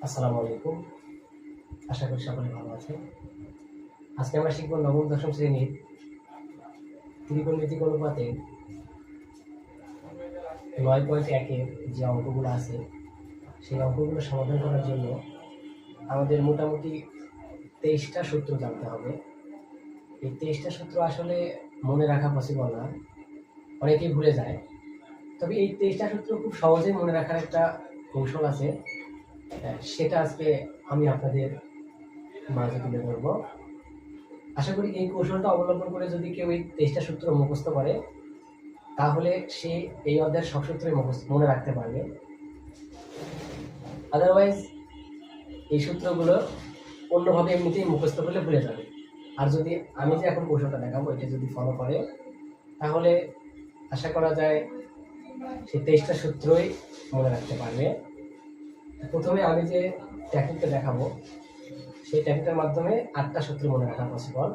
আসসালামু আলাইকুম। আশা করি সকলে ভালো আছেন। আজকে আমরা শিখব নবম দশম শ্রেণীর ত্রিকোণমিতিক অনুপাতে 9.1-এর যে অঙ্কগুলো আছে সেই অঙ্কগুলো সমাধান করার জন্য আমাদের মোটামুটি 23টা সূত্র জানতে হবে। এই 23টা সূত্র আসলে মনে রাখা পসিবল না, অনেকেই ভুলে যায়। তবে এই 23টা সূত্র খুব সহজেই মনে রাখার একটা কৌশল আছে, সেটা আজকে আমি আপনাদের মাঝে তুলে ধরবো। আশা করি এই কৌশলটা অবলম্বন করে যদি কেউ এই 23টা সূত্র মুখস্থ করে তাহলে সে এই অধ্যায়ের সব সূত্রই মনে রাখতে পারবে। আদারওয়াইজ এই সূত্রগুলো অন্যভাবে এমনিতেই মুখস্থ করলে ভুলে যাবে। আর যদি আমি যে এখন কৌশলটা দেখাবো এটা যদি ফলো করে তাহলে আশা করা যায় সে 23টা সূত্রই মনে রাখতে পারবে। প্রথমে আমি যে টেকনিকটা দেখাবো সেই টেকনিকটার মাধ্যমে 8টা সূত্র মনে রাখা পসিবল।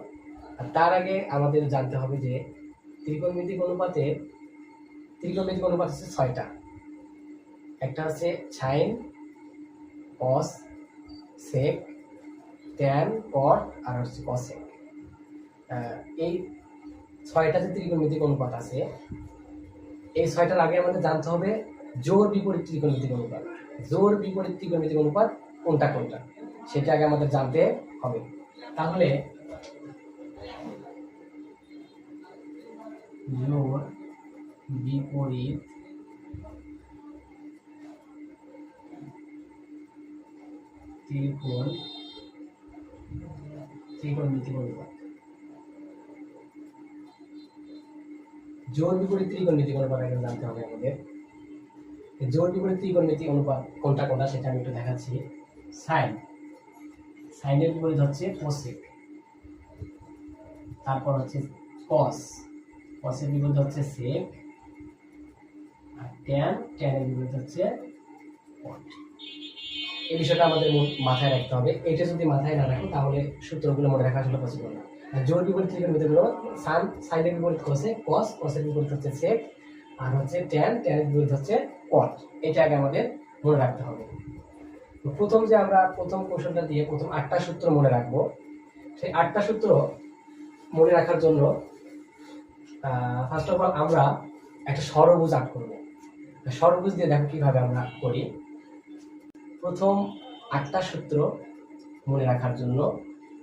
আর তার আগে আমাদের জানতে হবে যে ত্রিকোণমিতিক অনুপাত হচ্ছে 6টা। একটা হচ্ছে সাইন, কস, সেক, ট্যান, কট আর হচ্ছে কসেক। এই 6টা যে ত্রিকোণমিতিক অনুপাত আছে এই 6টার আগে আমাদের জানতে হবে জোড় বিপরীত ত্রিকোণমিতিক অনুপাত। জোড় বিপরীত ত্রিকোণমিতিক অনুপাত কোনটা কোনটা সেটা আগে আমাদের জানতে হবে। তাহলে জোড় বিপরীত ত্রিকোণমিতিক অনুপাত। জোড় বিপরীত ত্রিকোণমিতিক অনুপাত আগে জানতে হবে আমাদের। জোড় বিপরীত ত্রিকোণমিতিক অনুপাত কোনটা কোনটা সেটা আমি একটু দেখাচ্ছি। সাইনের বিপরীত হচ্ছে কোসেক, তারপর হচ্ছে কস, কসের বিপরীত হচ্ছে সেক, আর ট্যানের বিপরীত হচ্ছে কট। এই বিষয়টা আমাদের মাথায় রাখতে হবে। এটা যদি মাথায় না রাখো তাহলে সূত্রগুলো মনে রাখা আসলে পসিবল না। জোড় বিপরীত ত্রিকোণমিতিকগুলো সাইনের বিপরীত কোসে, কসের বিপরীত হচ্ছে সেক, আর হচ্ছে ট্যানের বিপরীত হচ্ছে কট। এটা আগে আমাদের মনে রাখতে হবে। তো প্রথম যে আমরা প্রথম কৌশলটা দিয়ে প্রথম 8টা সূত্র মনে রাখবো, সেই 8টা সূত্র মনে রাখার জন্য ফার্স্ট অফ অল আমরা একটা ষড়ভুজ আঁক করবো। ষড়ভুজ দিয়ে দেখো কিভাবে আমরা করি। প্রথম 8টা সূত্র মনে রাখার জন্য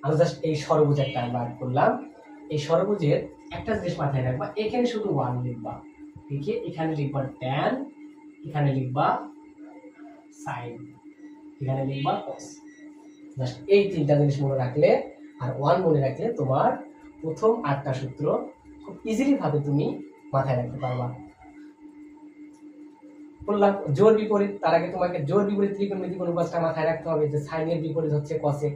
আমরা জাস্ট এই ষড়ভুজ একটা আমরা আঁক করলাম। এই ষড়ভুজের একটা জিনিস মাথায় রাখবা, এখানে শুধু 1 লিখবা, লিখে এখানে লিখবা ট্যান, এখানে লিখবা সাইন, এখানে লিখবা কস। জাস্ট এই 3টা জিনিস মনে রাখলে আর 1 মনে রাখলে তোমার প্রথম 8টা সূত্র খুব ইজিলি ভাবে তুমি মাথায় রাখতে পারবা। বললাম জোড় বিপরীত, তার আগে তোমাকে জোড় বিপরীত ত্রিকোণমিতিক অনুপাতটা মাথায় রাখতে হবে যে সাইনের বিপরীত হচ্ছে কসেক,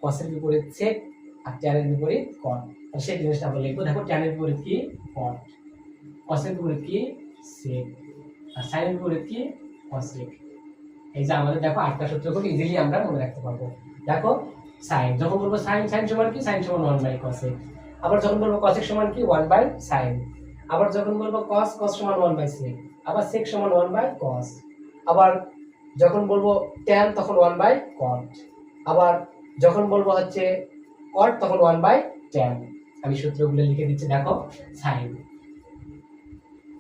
কসের বিপরীত সেক, আর ট্যানের বিপরীত কট। আর সেই জিনিসটা আমরা লিখবো। দেখো ট্যানের বিপরীত কি কট, কসের বিপরীত কি সেক, আর সাইনের বিপরীত কি কসেক। এই যে আমাদের দেখো 8টা সূত্র খুব ইজিলি আমরা মনে রাখতে পারবো। দেখো সাইন, যখন বলবো সাইন সমান কি, সাইন সমান 1/cosec। আবার যখন বলবো cosec সমান কি 1/sin। আবার যখন বলবো cos সমান 1/sec। আবার sec সমান 1/cos। আবার যখন বলবো tan তখন 1/cot। আবার যখন বলবো হচ্ছে cot তখন 1/tan। আমি সূত্রগুলো লিখে দিচ্ছি। দেখো সাইন,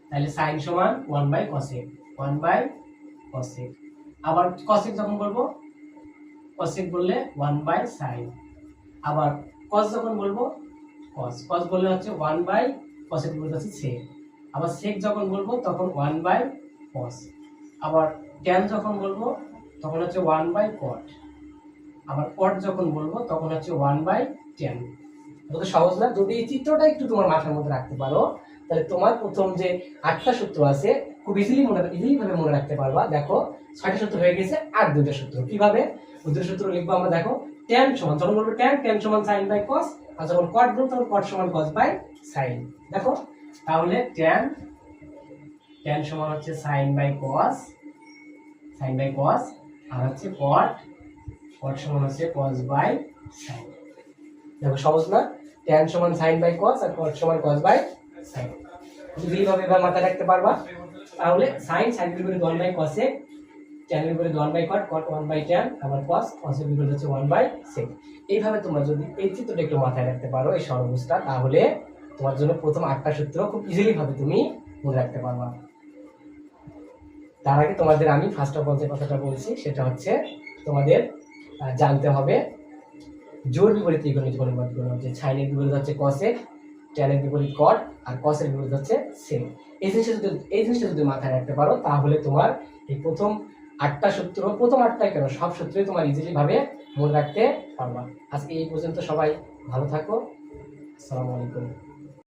তাহলে সাইন সমান 1/cosec, 1/cosec। আবার cosec যখন বলবো, cosec বললে 1/sin। আবার cos যখন বলবো, cos বললে হচ্ছে 1/cosec বলতে হচ্ছে sec। আবার sec যখন বলবো তখন 1/cos। আবার tan যখন বলবো তখন হচ্ছে 1/cot। আবার cot যখন বলবো তখন হচ্ছে 1/tan। এত সহজ না? যদি এই চিত্রটা একটু তোমার মাথার মধ্যে রাখতে পারো তাহলে তোমার প্রথম যে 8টা সূত্র আছে খুব ইজিলি ভাবে মনে রাখতে পারবা। দেখো 6টা সূত্র হয়ে গেছে, আর 2টা সূত্র। কিভাবে 2টা সূত্র লিখবো আমরা? দেখো tan সমান, যখন বলবো tan সমান sin/cos, আর যখন cot বলবো তখন cot সমান cos/sin। দেখো তাহলে tan সমান হচ্ছে sin/cos, আর হচ্ছে cot সমান হচ্ছে cos/sin। দেখো সহজ না? tan সমান sin/cos আর cot সমান cos/sin। ইজিলি ভাবে এবার মাথায় রাখতে পারবা। তাহলে sin এর বিপরীত 1/cosec, ট্যানের বিপরীত 1/cot, cot 1/tan, আবার cos, cos এর বিপরীত হচ্ছে 1/sec। এইভাবে তোমরা যদি এই চিত্রটা একটু মাথায় রাখতে পারো, এই ষড়ভুজটা, তাহলে তোমার জন্য প্রথম 8টা সূত্র খুব ইজিলি ভাবে তুমি মনে রাখতে পারবা। তার আগে তোমাদের আমি ফার্স্ট অফ অল যে কথাটা বলছি সেটা হচ্ছে তোমাদের জানতে হবে জোর বিপরীত ত্রিকোণমিতিক অনুপাত গুলো, যে সাইনের বিপরীত হচ্ছে cosec, ট্যানের বিপরীত cot, আর cos এর বিপরীত হচ্ছে sec। এই জিনিসটা যদি মাথায় রাখতে পারো, তাহলে তোমার এই প্রথম 8টা সূত্র, প্রথম 8টাই কেন, সব সূত্রই তোমার ইজিলি ভাবে মনে রাখতে পারবা। আজকে এই পর্যন্ত, সবাই ভালো থাকো। আসসালামু আলাইকুম।